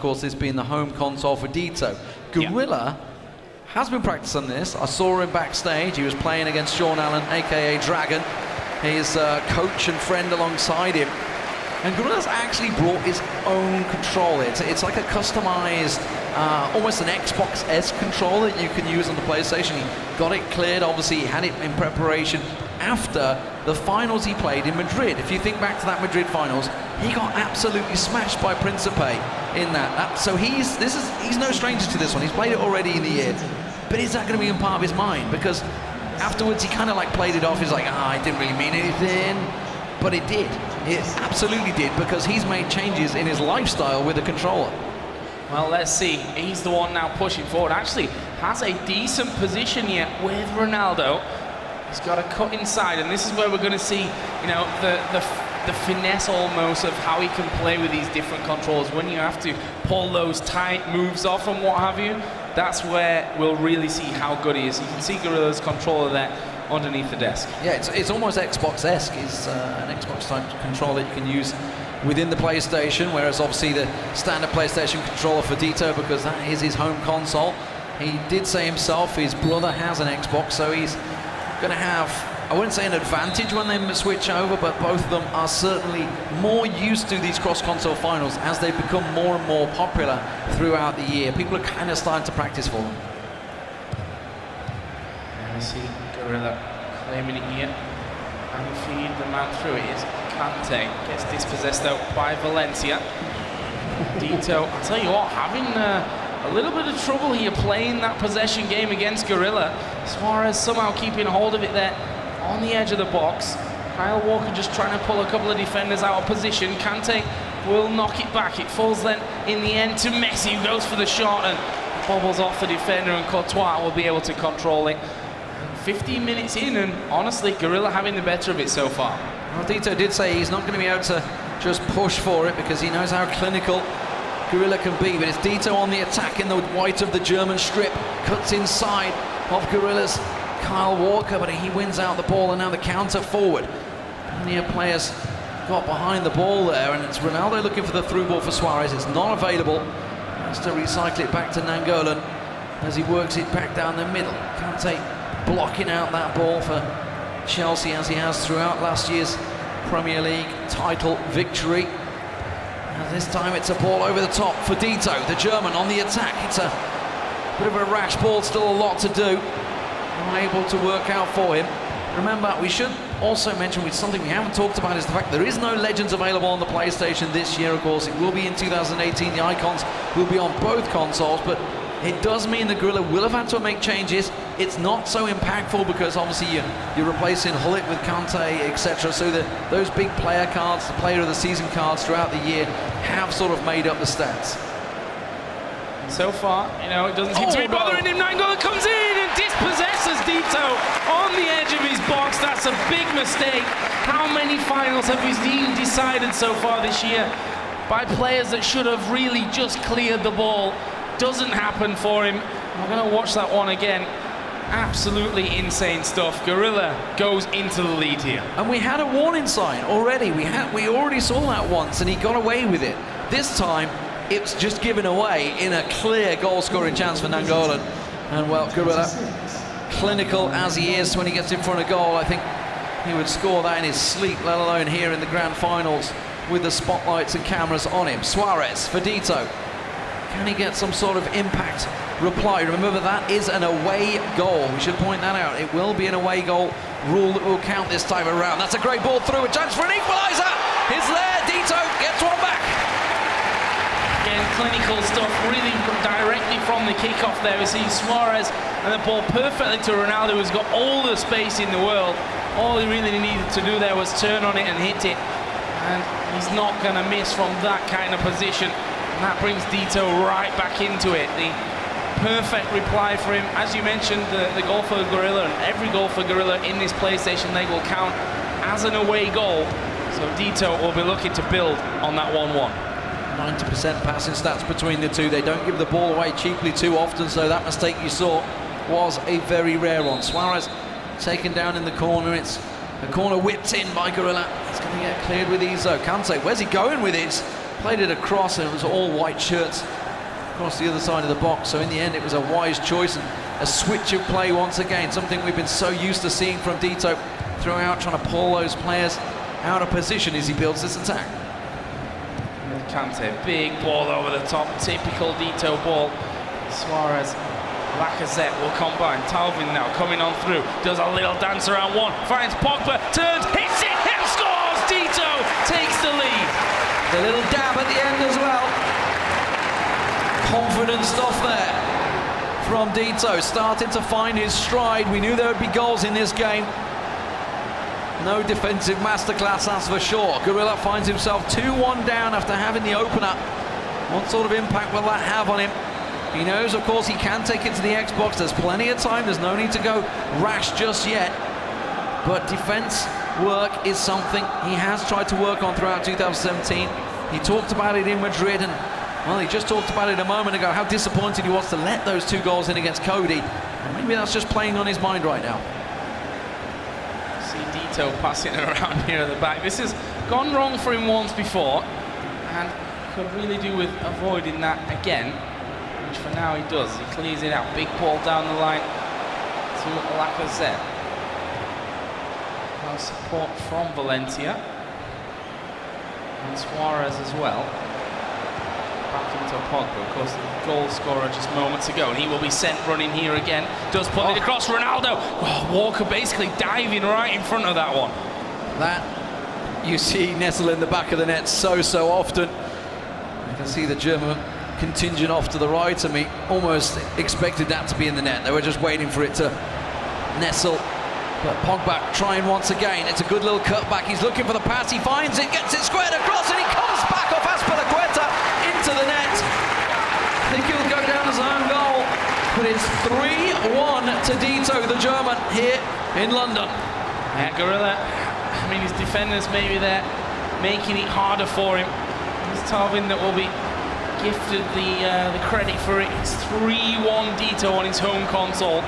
course, this being the home console for DETO. Gorilla has been practicing this. I saw him backstage. He was playing against Sean Allen, aka Dragon, his coach and friend alongside him. And Gorilla's actually brought his own controller. It's like a customized, almost an Xbox-esque controller that you can use on the PlayStation. He got it cleared, obviously he had it in preparation after the finals he played in Madrid. If you think back to that Madrid finals, he got absolutely smashed by Principe in that. So he's no stranger to this one. He's played it already in the year. But is that going to be a part of his mind? Because afterwards he kind of like played it off. He's like, it didn't really mean anything. But it did. It absolutely did, because he's made changes in his lifestyle with the controller. Well, let's see. He's the one now pushing forward. Actually has a decent position yet with Ronaldo. He's got a cut inside, and this is where we're going to see, you know, the finesse almost of how he can play with these different controls. When you have to pull those tight moves off and what have you, that's where we'll really see how good he is. You can see Gorilla's controller there underneath the desk. Yeah, it's almost Xbox-esque. It's an Xbox-type controller you can use within the PlayStation, whereas obviously the standard PlayStation controller for DETO, because that is his home console. He did say himself his brother has an Xbox, so he's going to have, I wouldn't say an advantage when they switch over, but both of them are certainly more used to these cross-console finals as they become more and more popular throughout the year. People are kind of starting to practice for them. And I see Gorilla claiming it here and feed the man through. It is Kante, gets dispossessed out by Valencia. DETO, I'll tell you what, having a little bit of trouble here playing that possession game against Gorilla. Suarez somehow keeping hold of it there on the edge of the box. Kyle Walker just trying to pull a couple of defenders out of position. Kante will knock it back. It falls then in the end to Messi, who goes for the shot and bobbles off the defender, and Courtois will be able to control it. 15 minutes in, and honestly, Gorilla having the better of it so far. Well, DETO did say he's not going to be able to just push for it because he knows how clinical Gorilla can be, but it's DETO on the attack in the white of the German strip, cuts inside of Gorilla's Kyle Walker, but he wins out the ball, and now the counter forward. Plenty of players got behind the ball there, and it's Ronaldo looking for the through ball for Suarez. It's not available. Has to recycle it back to Nainggolan as he works it back down the middle. Kante blocking out that ball for Chelsea, as he has throughout last year's Premier League title victory. And this time it's a ball over the top for DETO, the German on the attack. It's a bit of a rash ball, still a lot to do. Unable to work out for him. Remember, we should also mention, with something we haven't talked about, is the fact there is no Legends available on the PlayStation this year. Of course, it will be in 2018. The icons will be on both consoles, but it does mean that Gorilla will have had to make changes. It's not so impactful because obviously you're replacing Hullet with Kante, etc. So those big player cards, the player of the season cards throughout the year, have sort of made up the stats. So far, you know, it doesn't seem to be bothering him. Nainggolan comes in and dispossesses DETO on the edge of his box. That's a big mistake. How many finals have we seen decided so far this year by players that should have really just cleared the ball? Doesn't happen for him. I'm going to watch that one again. Absolutely insane stuff. Gorilla goes into the lead here. And we had a warning sign already. We already saw that once, and he got away with it. This time, it's just given away in a clear goal-scoring chance for Nainggolan. And well, Gorilla, clinical as he is when he gets in front of goal, I think he would score that in his sleep, let alone here in the grand finals with the spotlights and cameras on him. Suarez for DETO. Can he get some sort of impact reply? Remember, that is an away goal. We should point that out. It will be an away goal rule that will count this time around. That's a great ball through. A chance for an equaliser. It's there. DETO gets one back. Again, clinical stuff, really directly from the kickoff there. We see Suarez and the ball perfectly to Ronaldo, who's got all the space in the world. All he really needed to do there was turn on it and hit it. And he's not going to miss from that kind of position. And that brings DETO right back into it. The perfect reply for him. As you mentioned, the goal for Gorilla, and every goal for Gorilla in this PlayStation leg will count as an away goal. So DETO will be looking to build on that 1-1. 90% passing stats between the two. They don't give the ball away cheaply too often, so that mistake you saw was a very rare one. Suarez taken down in the corner. It's a corner whipped in by Gorilla. It's going to get cleared with ease though. Kante, where's he going with it? played it across, and it was all white shirts across the other side of the box. So in the end, it was a wise choice and a switch of play once again, something we've been so used to seeing from DETO throughout, trying to pull those players out of position as he builds this attack. Kante, big ball over the top, typical DETO ball. Suarez, Lacazette will combine. Talvin now coming on through, does a little dance around one, finds Pogba, turns, hits it, and scores! DETO takes the lead. The little dab at the end as well. Confident stuff there from DETO, started to find his stride. We knew there would be goals in this game. No defensive masterclass, that's for sure. Gorilla finds himself 2-1 down after having the opener. What sort of impact will that have on him? He knows, of course, he can take it to the Xbox. There's plenty of time. There's no need to go rash just yet. But defense work is something he has tried to work on throughout 2017. He talked about it in Madrid, and well, he just talked about it a moment ago, how disappointed he was to let those 2 goals in against Cody. And maybe that's just playing on his mind right now. See DETO passing around here at the back. This has gone wrong for him once before, and could really do with avoiding that again, which for now he does. He clears it out. Big ball down the line to Lacazette. Well, support from Valencia. And Suarez as well. Back into Pogba, of course, the goal scorer just moments ago, and he will be sent running here again. Does put it across Ronaldo. Oh, Walker basically diving right in front of that one. That you see nestle in the back of the net so often. You can see the German contingent off to the right of me. Almost expected that to be in the net. They were just waiting for it to nestle. But Pogba trying once again. It's a good little cutback. He's looking for the pass. He finds it, gets it squared across, and he comes back off Azpilicueta into the net. I think he'll go down as an own goal. But it's 3-1 to DETO, the German, here in London. Yeah, Gorilla, I mean, his defenders maybe they're making it harder for him. It's Talvin that will be gifted the credit for it. It's 3-1 DETO on his home console.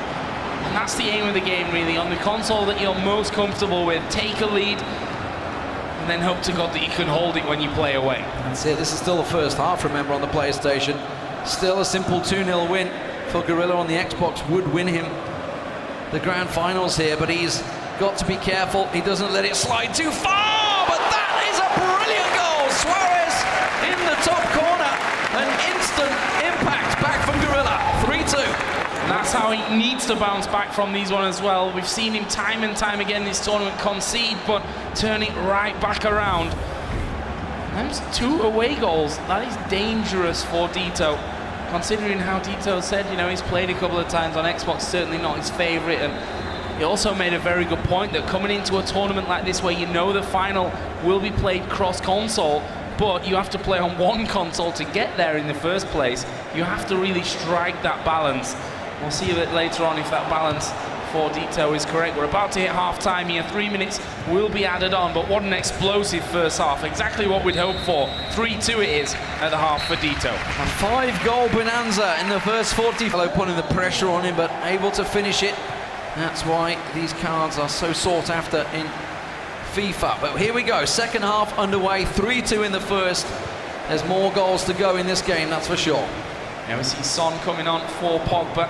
And that's the aim of the game, really. On the console that you're most comfortable with, take a lead and then hope to God that you can hold it when you play away. That's it. This is still the first half, remember, on the PlayStation. Still a simple 2-0 win for Gorilla on the Xbox would win him the grand finals here, but he's got to be careful. He doesn't let it slide too far, but that is a brilliant goal. Suarez in the top corner. An instant impact back from Gorilla. 3-2. And that's how he needs to bounce back from these ones as well. We've seen him time and time again this tournament concede, but turn it right back around. Those 2 away goals, that is dangerous for DETO. Considering how DETO said, you know, he's played a couple of times on Xbox, certainly not his favourite. And he also made a very good point that coming into a tournament like this where you know the final will be played cross-console, but you have to play on one console to get there in the first place. You have to really strike that balance. We'll see a bit later on if that balance for DETO is correct. We're about to hit half-time here. 3 minutes will be added on, but what an explosive first half. Exactly what we'd hoped for. 3-2 it is at the half for DETO. A 5-goal bonanza in the first 40. Putting the pressure on him, but able to finish it. That's why these cards are so sought after in FIFA. But here we go. Second half underway. 3-2 in the first. There's more goals to go in this game, that's for sure. Now we see Son coming on for Pogba.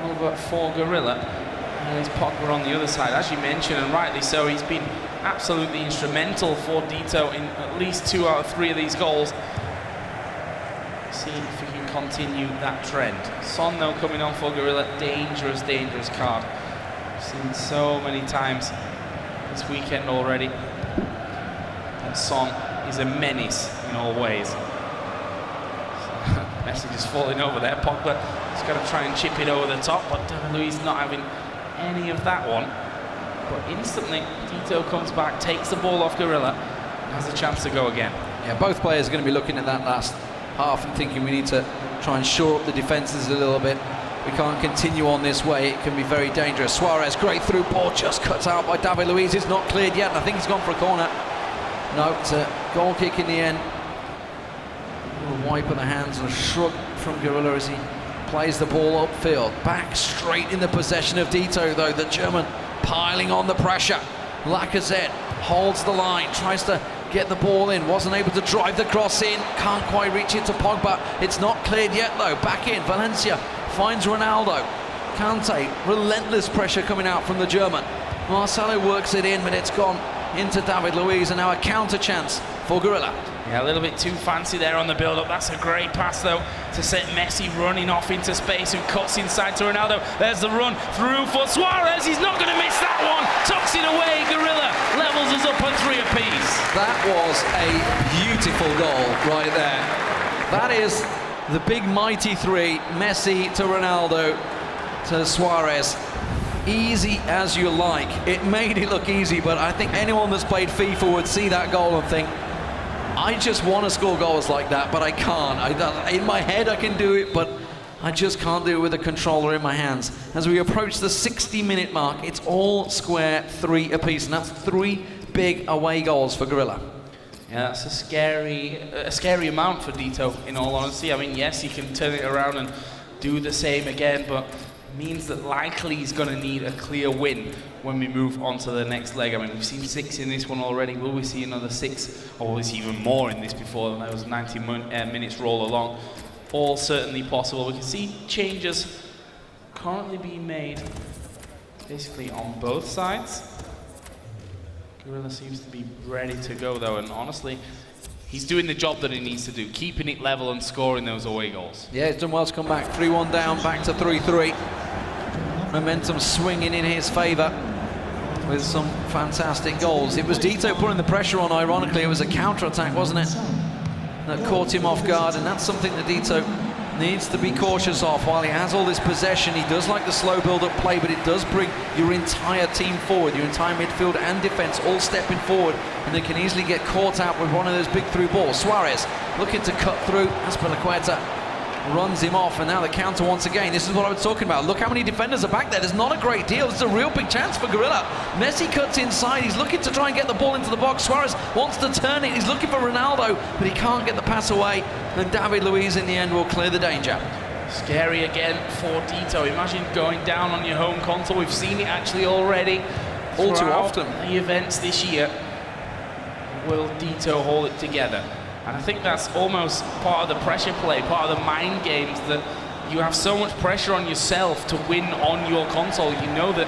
Over for Gorilla. And there's Pogba on the other side, as you mentioned, and rightly so. He's been absolutely instrumental for DETO in at least 2 out of 3 of these goals. See if he can continue that trend. Son, though, coming on for Gorilla. Dangerous card. We've seen so many times this weekend already. And Son is a menace in all ways. Message is falling over there. Pogba has got to try and chip it over the top, but Luis not having any of that one. But instantly, DETO comes back, takes the ball off Gorilla, and has a chance to go again. Yeah, both players are going to be looking at that last half and thinking we need to try and shore up the defences a little bit. We can't continue on this way. It can be very dangerous. Suarez, great through ball, just cut out by David Luiz. It's not cleared yet, and I think he's gone for a corner. No, it's a goal kick in the end. A wipe of the hands and a shrug from Gorilla as he plays the ball upfield. Back straight in the possession of DETO, though. The German piling on the pressure. Lacazette holds the line, tries to get the ball in, wasn't able to drive the cross in, can't quite reach it to Pogba. It's not cleared yet though. Back in, Valencia finds Ronaldo. Kante, relentless pressure coming out from the German. Marcelo works it in, but it's gone into David Luiz, and now a counter chance for Gorilla. Yeah, a little bit too fancy there on the build-up. That's a great pass, though, to set Messi running off into space, who cuts inside to Ronaldo. There's the run through for Suarez. He's not going to miss that one. Tucks it away. Gorilla levels us up at 3 apiece. That was a beautiful goal right there. That is the big mighty 3. Messi to Ronaldo to Suarez. Easy as you like. It made it look easy, but I think anyone that's played FIFA would see that goal and think, I just want to score goals like that, but I can't. In my head I can do it, but I just can't do it with a controller in my hands. As we approach the 60-minute mark, it's all square 3 apiece, and that's 3 big away goals for Gorilla. Yeah, that's a scary amount for DETO, in all honesty. I mean, yes, he can turn it around and do the same again, but means that likely he's going to need a clear win when we move on to the next leg. I mean, we've seen 6 in this one already. Will we see another 6, or will we see even more in this before those 90 minutes roll along? All certainly possible. We can see changes currently being made basically on both sides. Gorilla seems to be ready to go though, and honestly, he's doing the job that he needs to do, keeping it level and scoring those away goals. Yeah, he's done well to come back. 3-1 down, back to 3-3. Momentum swinging in his favour with some fantastic goals. It was DETO putting the pressure on, ironically. It was a counter-attack, wasn't it, that caught him off guard, and that's something that DETO needs to be cautious of. While he has all this possession, he does like the slow build-up play, but it does bring your entire team forward, your entire midfield and defence all stepping forward, and they can easily get caught out with one of those big through balls. Suarez looking to cut through. Azpilicueta runs him off, and now the counter once again. This is what I was talking about. Look how many defenders are back there. There's not a great deal. This is a real big chance for Gorilla. Messi cuts inside. He's looking to try and get the ball into the box. Suarez wants to turn it. He's looking for Ronaldo, but he can't get the pass away. And David Luiz in the end will clear the danger. Scary again for DETO. Imagine going down on your home console. We've seen it actually already all too often. The events this year. Will DETO hold it together? And I think that's almost part of the pressure play, part of the mind games, that you have so much pressure on yourself to win on your console. You know that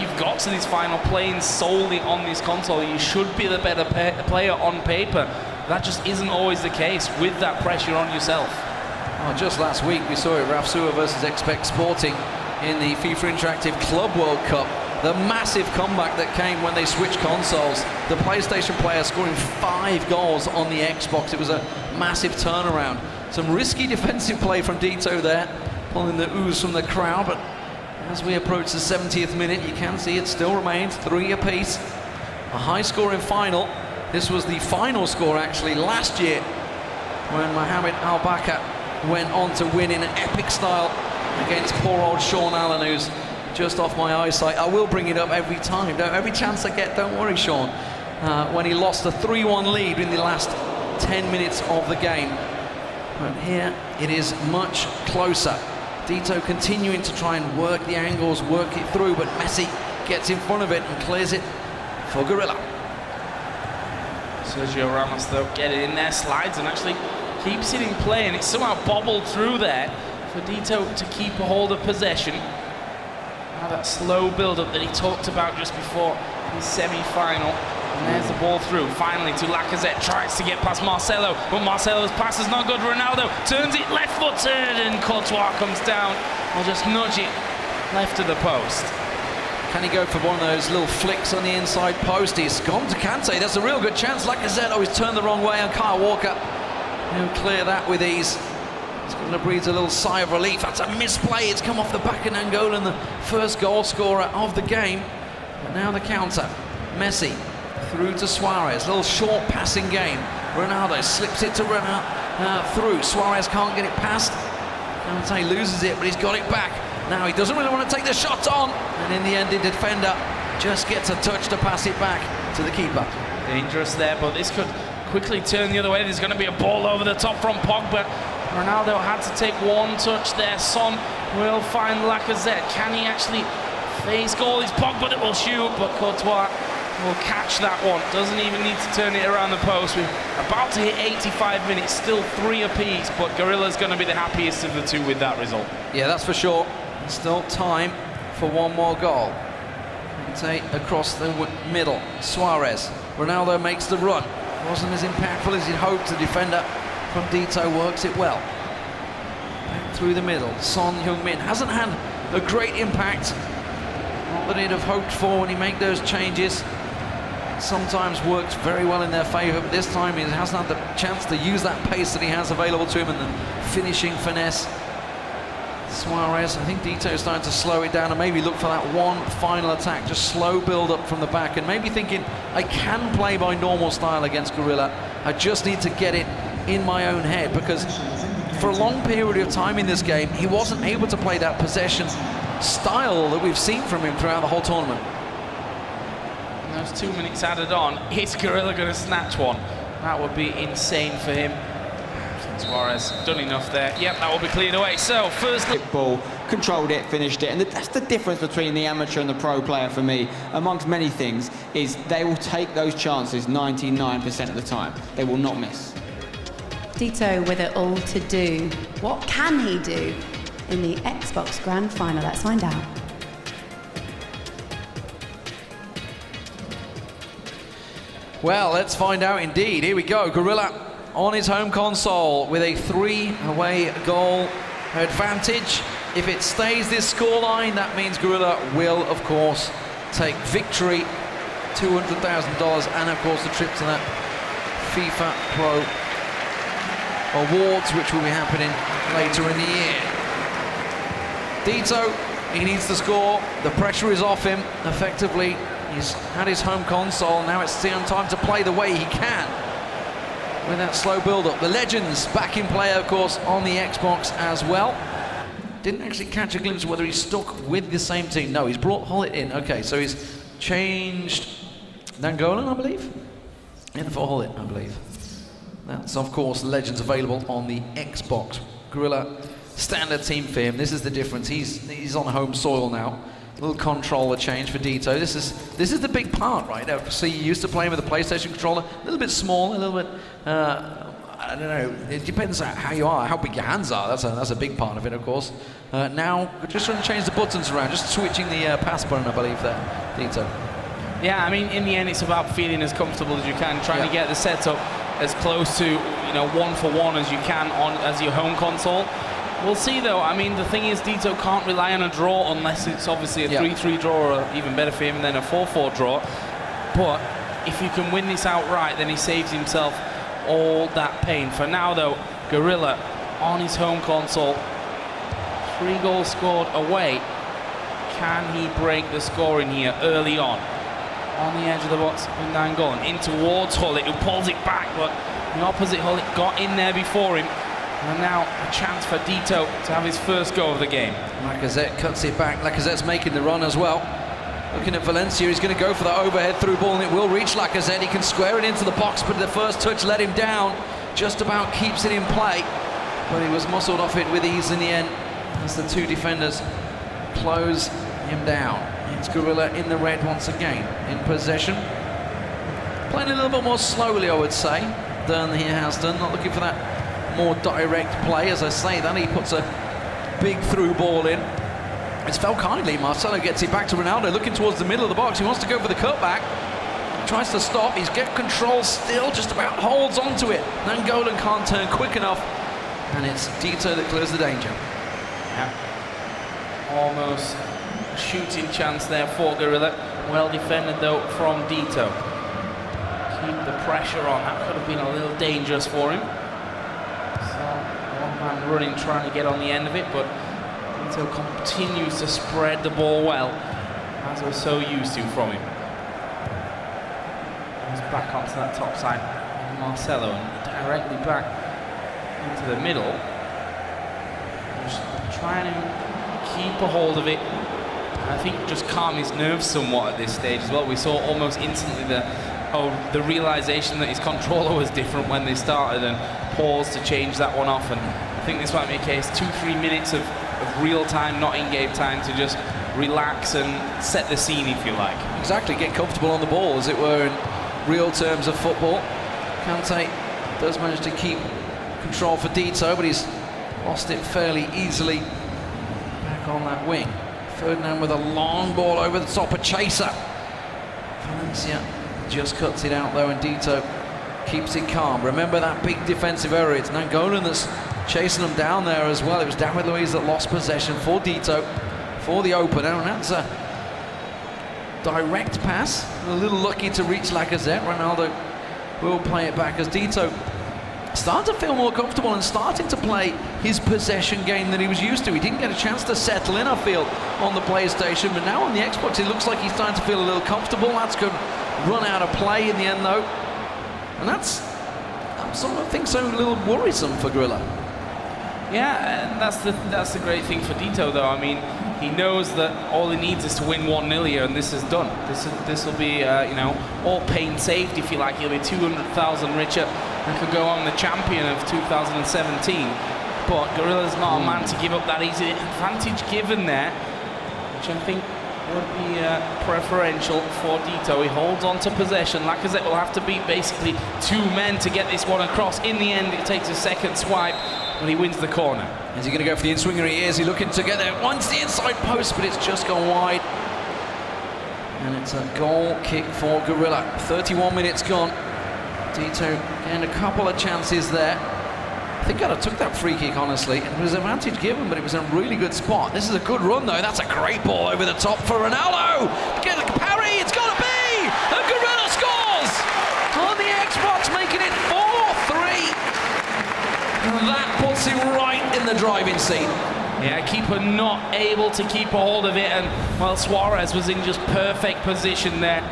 you've got to this final playing solely on this console. You should be the better player on paper. That just isn't always the case with that pressure on yourself. Oh, just last week we saw it, Rafsua versus Expect Sporting in the FIFA Interactive Club World Cup. The massive comeback that came when they switched consoles. The PlayStation player scoring 5 goals on the Xbox. It was a massive turnaround. Some risky defensive play from DETO there, pulling the ooze from the crowd, but as we approach the 70th minute, you can see it still remains 3 apiece. A high-scoring final. This was the final score actually last year when Mohamed Al-Bakr went on to win in an epic style against poor old Sean Allen, who's just off my eyesight. I will bring it up every time. Every chance I get, don't worry, Sean. When he lost a 3-1 lead in the last 10 minutes of the game. But here it is much closer. DETO continuing to try and work the angles, work it through, but Messi gets in front of it and clears it for Gorilla. Sergio Ramos, though, get it in there, slides and actually keeps it in play, and it's somehow bobbled through there for DETO to keep a hold of possession. Now that slow build-up that he talked about just before his semi-final. And there's the ball through, finally to Lacazette, tries to get past Marcelo, but Marcelo's pass is not good. Ronaldo turns it left-footed, and Courtois comes down. I'll just nudge it left of the post. Can he go for one of those little flicks on the inside post? He's gone to Kante. That's a real good chance. Lacazette, he's turned the wrong way on Kyle Walker. He'll clear that with ease. He's going to breathe a little sigh of relief. That's a misplay. It's come off the back of Nangolan, the first goal scorer of the game. But now the counter. Messi through to Suarez. Little short passing game. Ronaldo slips it to through. Suarez can't get it past. Kante loses it, but he's got it back. Now he doesn't really want to take the shot on. And in the end, the defender just gets a touch to pass it back to the keeper. Dangerous there, but this could quickly turn the other way. There's going to be a ball over the top from Pogba. Ronaldo had to take one touch there. Son will find Lacazette. Can he actually face goal? It's Pogba that will shoot, but Courtois will catch that one. Doesn't even need to turn it around the post. We're about to hit 85 minutes, still 3 apiece, but Gorilla's going to be the happiest of the two with that result. Yeah, that's for sure. Still time for one more goal. Take across the middle. Suarez. Ronaldo makes the run. Wasn't as impactful as he'd hoped. The defender from DETO works it well. Back through the middle. Son Heung-min hasn't had a great impact. Not that he'd have hoped for when he made those changes. Sometimes works very well in their favour, but this time he hasn't had the chance to use that pace that he has available to him and the finishing finesse. Suarez, I think DETO is starting to slow it down and maybe look for that one final attack, just slow build up from the back and maybe thinking, I can play by normal style against Gorilla, I just need to get it in my own head, because for a long period of time in this game, he wasn't able to play that possession style that we've seen from him throughout the whole tournament. And those 2 minutes added on, is Gorilla going to snatch one? That would be insane for him. Suarez done enough there. Yep, that will be cleared away. So first ball, controlled it, finished it, and that's the difference between the amateur and the pro player for me, amongst many things, is they will take those chances 99% of the time. They will not miss. DETO with it all to do. What can he do in the Xbox Grand Final? Let's find out. Well, let's find out indeed. Here we go. Gorilla on his home console with a 3-away goal advantage. If it stays this scoreline, that means Gorilla will, of course, take victory, $200,000, and of course the trip to that FIFA Pro Awards, which will be happening later in the year. DETO, he needs to score. The pressure is off him. Effectively, he's had his home console. Now it's still time to play the way he can with that slow build-up. The legends back in play, of course, on the Xbox as well. Didn't actually catch a glimpse of whether he's stuck with the same team. No, he's brought Hullet in. Okay, so he's changed Nangolan, I believe, in for Hullet, I believe. That's, of course, legends available on the Xbox. Gorilla, standard team for him. This is the difference. He's on home soil now. A little controller change for DETO. This is the big part, right? So you used to playing with a PlayStation controller, a little bit small, a little bit, I don't know, it depends how you are, how big your hands are. That's a big part of it, of course. Now, we're just trying to change the buttons around, just switching the pass button, I believe, there, DETO. Yeah, I mean, in the end, it's about feeling as comfortable as you can, trying to get the setup as close to, you know, 1-for-1 as you can as your home console. We'll see, though. I mean, the thing is, DETO can't rely on a draw unless it's obviously a 3-3 draw, or even better for him than a 4-4 draw. But if you can win this outright, then he saves himself all that pain. For now, though, Gorilla on his home console, 3 goals scored away. Can he break the score in here early on? On the edge of the box with Nangolan, in towards Hullet, who pulls it back, but the opposite Hullet got in there before him. And now a chance for DETO to have his first goal of the game. Lacazette cuts it back. Lacazette's making the run as well. Looking at Valencia, he's going to go for the overhead through ball, and it will reach Lacazette. He can square it into the box, but the first touch let him down. Just about keeps it in play, but he was muscled off it with ease in the end as the 2 defenders close him down. It's Gorilla in the red once again, in possession. Playing a little bit more slowly, I would say, than he has done. Not looking for that more direct play. As I say that, he puts a big through ball in. It's fell kindly. Marcelo gets it back to Ronaldo, looking towards the middle of the box. He wants to go for the cutback. Tries to stop. He's got control still, just about holds onto it. Nangolan can't turn quick enough, and it's DETO that clears the danger. Yeah. Almost a shooting chance there for Gorilla. Well defended, though, from DETO. Keep the pressure on. That could have been a little dangerous for him. One man running, trying to get on the end of it, but DETO continues to spread the ball well, as we're so used to from him. He's back onto that top side of Marcelo and directly back into the middle. Just trying to keep a hold of it. I think just calm his nerves somewhat at this stage as well. We saw almost instantly the realization that his controller was different when they started, and pause to change that one off. And I think this might be a case, 2-3 minutes of real time, not in-game time, to just relax and set the scene, if you like. Exactly, get comfortable on the ball, as it were, in real terms of football. Kante does manage to keep control for DETO, but he's lost it fairly easily back on that wing. Ferdinand with a long ball over the top, a chaser. Valencia just cuts it out though, and DETO keeps it calm. Remember that big defensive error. It's Nangolan that's chasing them down there as well. It was David Luiz that lost possession for DETO for the opener, and that's a direct pass. A little lucky to reach Lacazette. Ronaldo will play it back as DETO starting to feel more comfortable and starting to play his possession game that he was used to. He didn't get a chance to settle in, I feel, on the PlayStation, but now on the Xbox it looks like he's starting to feel a little comfortable. That's good run out of play in the end though, and that's sort of think so a little worrisome for Gorilla. Yeah, and that's the great thing for DETO though. I mean, he knows that all he needs is to win 1-0 here, and this is done. This will be you know, all pain saved, if you like. He'll be 200,000 richer and could go on the champion of 2017. But Gorilla's not a man to give up that easy. Advantage given there, which I think would be preferential for DETO. He holds on to possession. Lacazette will have to beat basically 2 men to get this one across. In the end, it takes a second swipe when he wins the corner. Is he going to go for the in-swinger? He is. He's looking to get there. Once the inside post, but it's just gone wide. And it's a goal kick for Gorilla. 31 minutes gone. DETO getting a couple of chances there. I think I'd have took that free kick, honestly. It was advantage given, but it was a really good spot. This is a good run, though. That's a great ball over the top for Ronaldo. Get a parry. It's got to be. And Gorilla scores on the Xbox, making it 4-3. And that puts him right in the driving seat. Yeah, keeper not able to keep a hold of it, and well, Suarez was in just perfect position there.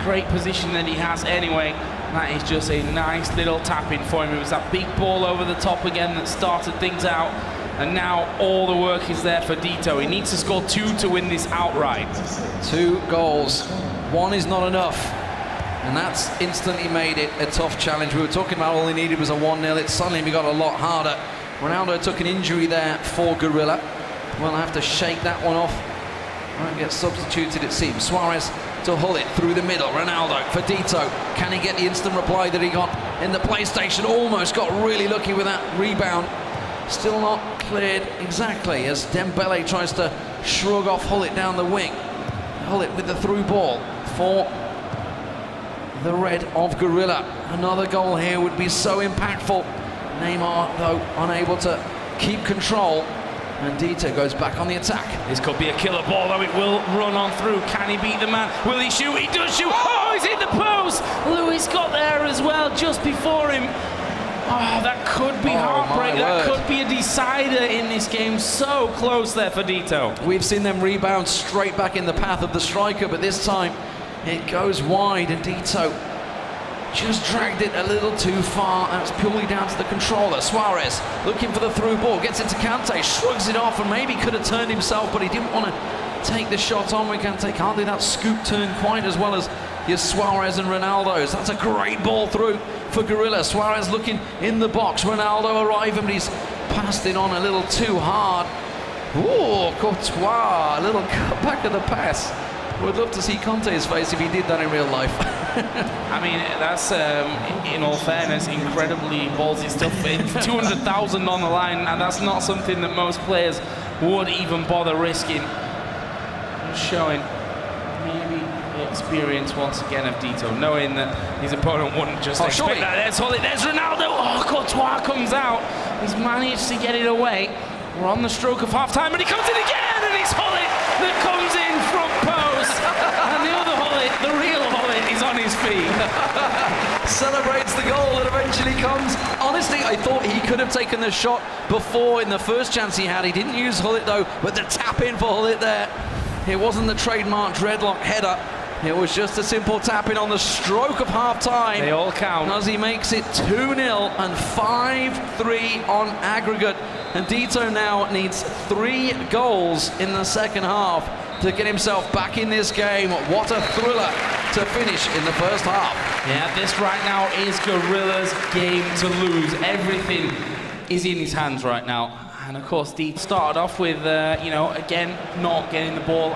Great position that he has anyway. That is just a nice little tap-in for him. It was that big ball over the top again that started things out, and now all the work is there for DETO. He needs to score 2 to win this outright. 2 goals. 1 is not enough. And that's instantly made it a tough challenge. We were talking about all he needed was a 1-0. It suddenly got a lot harder. Ronaldo took an injury there for Gorilla. We'll have to shake that one off. Won't get substituted, it seems. Suarez to Hullet through the middle. Ronaldo for DETO. Can he get the instant reply that he got in the PlayStation? Almost got really lucky with that rebound. Still not cleared exactly as Dembele tries to shrug off Hullet down the wing. Hullet with the through ball for the red of Gorilla. Another goal here would be so impactful. Neymar, though, unable to keep control. And DETO goes back on the attack. This could be a killer ball, though. It will run on through. Can he beat the man? Will he shoot? He does shoot. Oh, he's hit the post. Luis got there as well, just before him. Oh, that could be heartbreak. That could be a decider in this game. So close there for DETO. We've seen them rebound straight back in the path of the striker, but this time it goes wide, and DETO just dragged it a little too far. That's purely down to the controller. Suarez looking for the through ball, gets it to Kante, shrugs it off, and maybe could have turned himself, but he didn't want to take the shot on with Kante. Can't do that scoop turn quite as well as your Suarez and Ronaldo's. That's a great ball through for Gorilla. Suarez looking in the box. Ronaldo arriving, but he's passed it on a little too hard. Ooh, Courtois, a little cut back of the pass. Would love to see Conte's face if he did that in real life. I mean, that's, in all fairness, incredibly ballsy stuff. 200,000 on the line, and that's not something that most players would even bother risking. Showing maybe the experience once again of DETO, knowing that his opponent wouldn't just expect that. There's Hullet, there's Ronaldo. Oh, Courtois comes out. He's managed to get it away. We're on the stroke of half-time, and he comes in again, and it's Hullet that comes in front post. And the other Hullet, the real Hullet, is on his feet. Celebrates the goal that eventually comes. Honestly, I thought he could have taken the shot before in the first chance he had. He didn't use Hullet, though, but the tap-in for Hullet there. It wasn't the trademark dreadlock header. It was just a simple tap-in on the stroke of half-time. They all count. As he makes it 2-0 and 5-3 on aggregate. And DETO now needs 3 goals in the second half to get himself back in this game. What a thriller to finish in the first half. Yeah, this right now is Gorilla's game to lose. Everything is in his hands right now. And of course, Deet started off with, you know, again, not getting the ball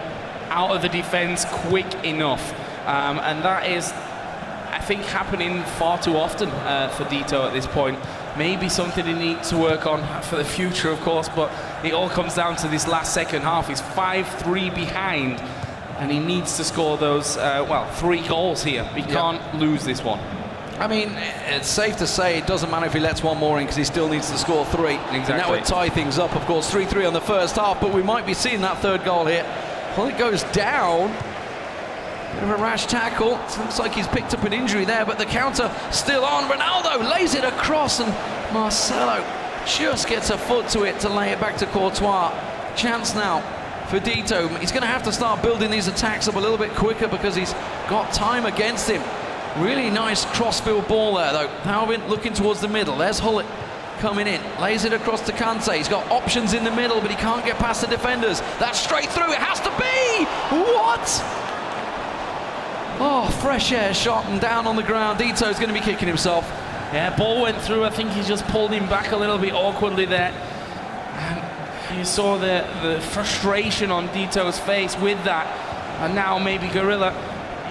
out of the defence quick enough. And that is, I think, happening far too often for DETO at this point. Maybe something he needs to work on for the future, of course, but it all comes down to this last second half. He's 5-3 behind, and he needs to score those, 3 goals here. He can't lose this one. I mean, it's safe to say it doesn't matter if he lets one more in because he still needs to score 3. Exactly. And that would tie things up, of course, 3-3 on the first half, but we might be seeing that third goal here. Well, it goes down. Bit of a rash tackle. It looks like he's picked up an injury there, but the counter still on. Ronaldo lays it across, and Marcelo just gets a foot to it to lay it back to Courtois. Chance now for DETO. He's going to have to start building these attacks up a little bit quicker because he's got time against him. Really nice crossfield ball there, though. Alvin looking towards the middle. There's Hullet coming in. Lays it across to Kante. He's got options in the middle, but he can't get past the defenders. That's straight through. It has to be! What? Oh, fresh air shot and down on the ground. DETO's going to be kicking himself. Yeah, ball went through. I think he just pulled him back a little bit awkwardly there. And you saw the frustration on DETO's face with that. And now maybe Gorilla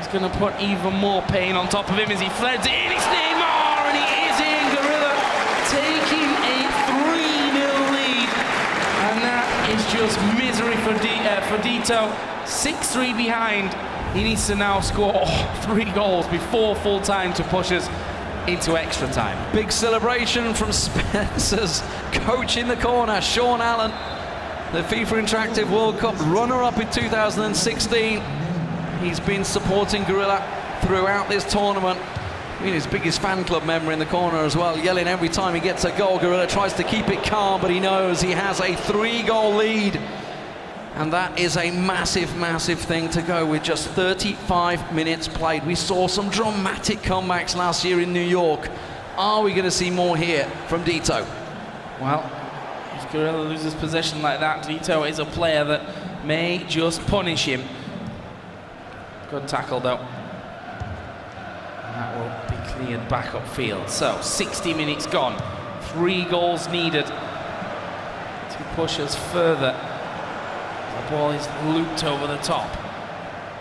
is going to put even more pain on top of him as he fleds it in. It's Neymar, and he is in. Gorilla taking a 3-0 lead. And that is just misery for DETO. 6-3 behind. He needs to now score 3 goals before full time to push us into extra time. Big celebration from Spencer's coach in the corner, Sean Allen, the FIFA Interactive World Cup runner-up in 2016. He's been supporting Gorilla throughout this tournament. I mean, his biggest fan club member in the corner as well, yelling every time he gets a goal. Gorilla tries to keep it calm, but he knows he has a 3-goal lead. And that is a massive, massive thing to go with just 35 minutes played. We saw some dramatic comebacks last year in New York. Are we going to see more here from DETO? Well, if Gorilla loses possession like that, DETO is a player that may just punish him. Good tackle, though. And that will be cleared back upfield. So, 60 minutes gone. 3 goals needed to push us further. The ball is looped over the top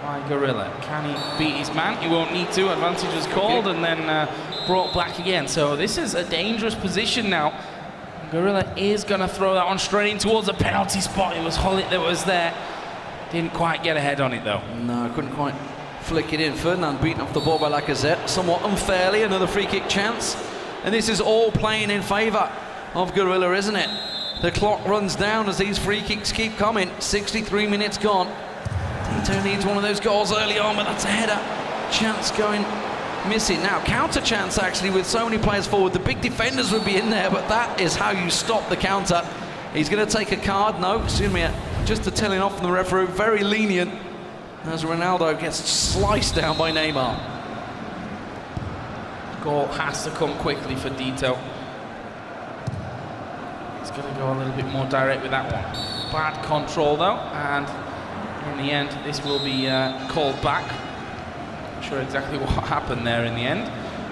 by Gorilla. Can he beat his man? He won't need to. Advantage was called and then brought back again. So this is a dangerous position now. Gorilla is going to throw that one straight in towards the penalty spot. It was Hullet that was there. Didn't quite get ahead on it, though. No, couldn't quite flick it in. Ferdinand beaten off the ball by Lacazette, somewhat unfairly. Another free kick chance. And this is all playing in favour of Gorilla, isn't it? The clock runs down as these free kicks keep coming. 63 minutes gone. DETO needs one of those goals early on, but that's a header. Chance going missing. Now, counter chance actually with so many players forward. The big defenders would be in there, but that is how you stop the counter. He's going to take a card. No, excuse me, just a telling off from the referee. Very lenient as Ronaldo gets sliced down by Neymar. Goal has to come quickly for DETO. Going to go a little bit more direct with that one. Bad control though, and in the end this will be called back. Not sure exactly what happened there in the end.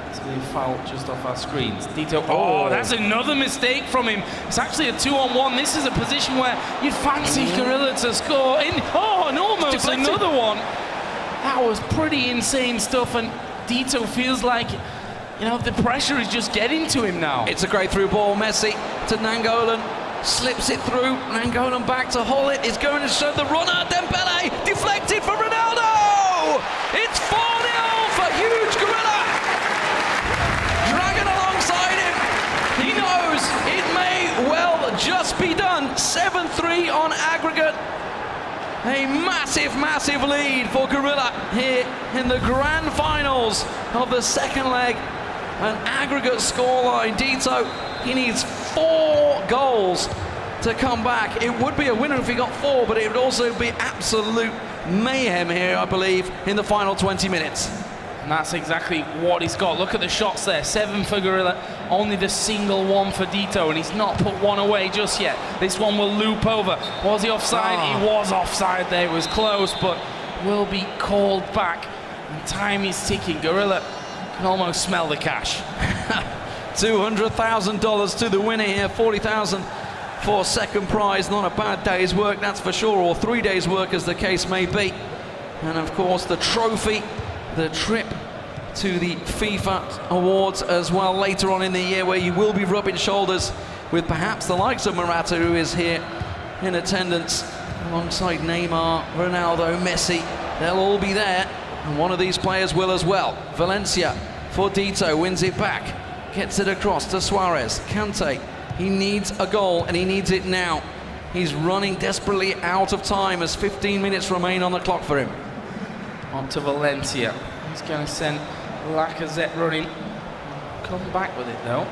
It's been fouled just off our screens. DETO, oh, that's another mistake from him. It's actually a 2-on-1. This is a position where you'd fancy Gorilla to score in. Oh, and almost another one. That was pretty insane stuff, and DETO feels like, you know, the pressure is just getting to him now. It's a great through ball. Messi to Nangolan. Slips it through. Nangolan back to Hullet. Is going to show the runner. Dembele deflected for Ronaldo. It's 4-0 for huge Gorilla. Dragon alongside him. He knows it may well just be done. 7-3 on aggregate. A massive, massive lead for Gorilla here in the grand finals of the second leg. An aggregate scoreline. DETO, he needs 4 goals to come back. It would be a winner if he got 4, but it would also be absolute mayhem here, I believe, in the final 20 minutes. And that's exactly what he's got. Look at the shots there. 7 for Gorilla, only the single one for DETO, and he's not put one away just yet. This one will loop over. Was he offside? He was offside there. It was close, but will be called back. And time is ticking. Gorilla can almost smell the cash. $200,000 to the winner here, 40,000 for second prize. Not a bad day's work, that's for sure, or 3 days' work as the case may be. And of course the trophy, the trip to the FIFA Awards as well later on in the year, where you will be rubbing shoulders with perhaps the likes of Morata, who is here in attendance alongside Neymar, Ronaldo, Messi. They'll all be there, and one of these players will as well. Valencia for DETO, wins it back, gets it across to Suarez. Kante, he needs a goal, and he needs it now. He's running desperately out of time as 15 minutes remain on the clock for him. On to Valencia. He's going to send Lacazette running. Come back with it though.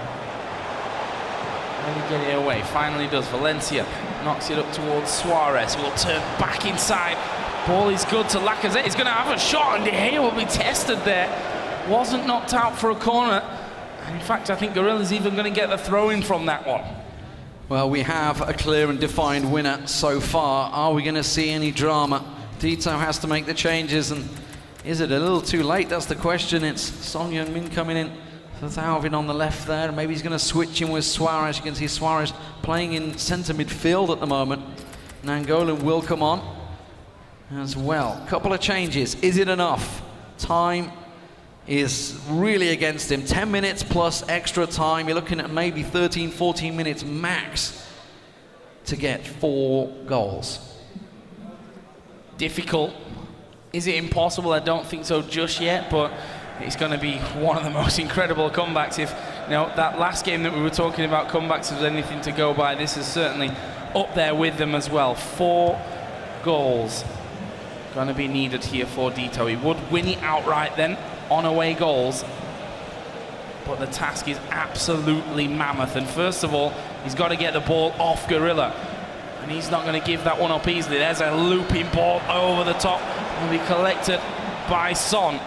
Really get it away. Finally does. Valencia knocks it up towards Suarez, who will turn back inside. Ball is good to Lacazette. He's going to have a shot, and De Gea will be tested there. Wasn't knocked out for a corner. And in fact, I think Gorilla's even going to get the throw-in from that one. Well, we have a clear and defined winner so far. Are we going to see any drama? DETO has to make the changes, and is it a little too late? That's the question. It's Son Heung-min coming in for Thauvin on the left there. Maybe he's going to switch in with Suarez. You can see Suarez playing in centre midfield at the moment. Nangolan will come on as well. Couple of changes. Is it enough? Time is really against him. 10 minutes plus extra time. You're looking at maybe 13, 14 minutes max to get 4 goals. Difficult. Is it impossible? I don't think so just yet, but it's going to be one of the most incredible comebacks. If that last game that we were talking about comebacks was anything to go by, this is certainly up there with them as well. 4 goals going to be needed here for DETO. He would win it outright then on away goals, but the task is absolutely mammoth. And first of all, he's got to get the ball off Gorilla, and he's not going to give that one up easily. There's a looping ball over the top, will be collected by Son.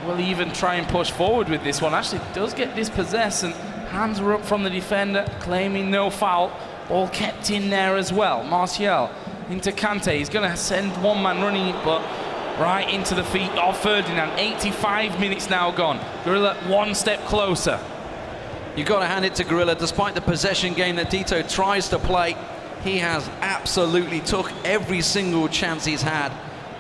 Will he even try and push forward with this one? Actually does get dispossessed, and hands were up from the defender, claiming no foul. All kept in there as well. Martial into Kante. He's going to send one man running, but right into the feet of Ferdinand. 85 minutes now gone. Gorilla one step closer. You've got to hand it to Gorilla. Despite the possession game that DETO tries to play, he has absolutely took every single chance he's had.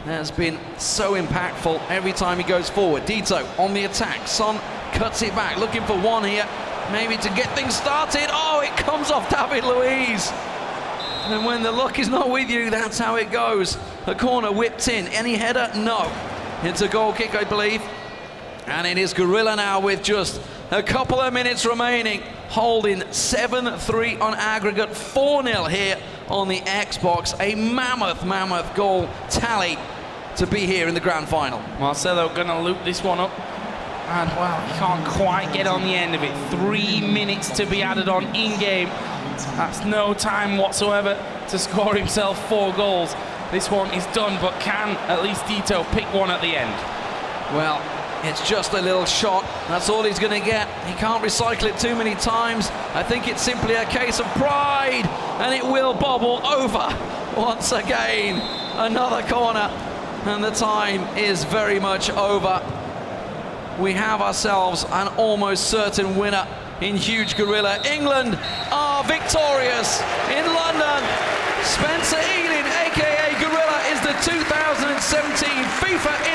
Has been so impactful every time he goes forward. DETO on the attack. Son cuts it back, looking for one here, maybe to get things started. Oh, it comes off David Luiz. And when the luck is not with you, that's how it goes. A corner whipped in. Any header? No. It's a goal kick, I believe. And it is Gorilla now with just a couple of minutes remaining, holding 7-3 on aggregate, 4-0 here on the Xbox. A mammoth goal tally to be here in the grand final. Marcelo gonna loop this one up, and well, he can't quite get on the end of it. 3 minutes to be added on in-game. That's no time whatsoever to score himself 4 goals. This one is done, but can at least DETO pick one at the end? Well, it's just a little shot. That's all he's going to get. He can't recycle it too many times. I think it's simply a case of pride, and it will bobble over once again. Another corner, and the time is very much over. We have ourselves an almost certain winner in huge Gorilla. England are victorious in London. Spencer Ealing, aka Gorilla, is the 2017 FIFA